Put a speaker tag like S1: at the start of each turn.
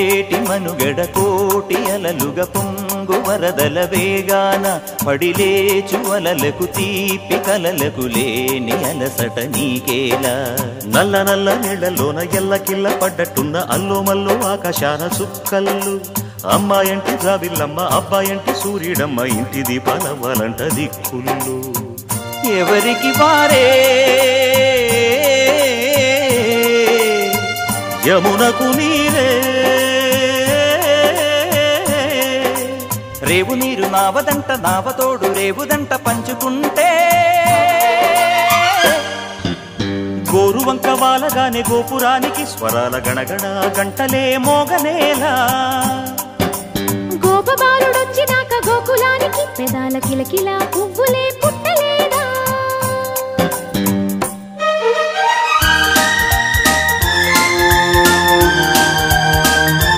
S1: ఏటి మనుగడ కోటి అలలుగా పొంగు వరదల వేగాన పడిలేచు అలలకు తీపి కలలకు లేని అలసట నీకేలా
S2: నల్ల నల్ల నీళ్లలోన ఎల్లకిల్ల పడ్డట్టున్న అల్లో మల్లో ఆకాశాన చుక్కల్లు అమ్మాయంటి జాబిల్లమ్మ అబ్బాయంటి సూర్యుడమ్మ ఇంటి దీపాలవ్వాలంట దిక్కుళ్ళు
S1: ఎవరికి వారే
S2: యమునకు నీరే
S1: రేవు నీరు నావదంట నావతోడు రేవుదంట పంచుకుంటే
S2: గోరువంక వాలగానే గోపురానికి స్వరాల గణగణ గంటలే మోగనేలా
S3: గోపబాలుడొచ్చినాక గోకులానికి పెదాల కిలకిలా పువ్వులే పుట్ట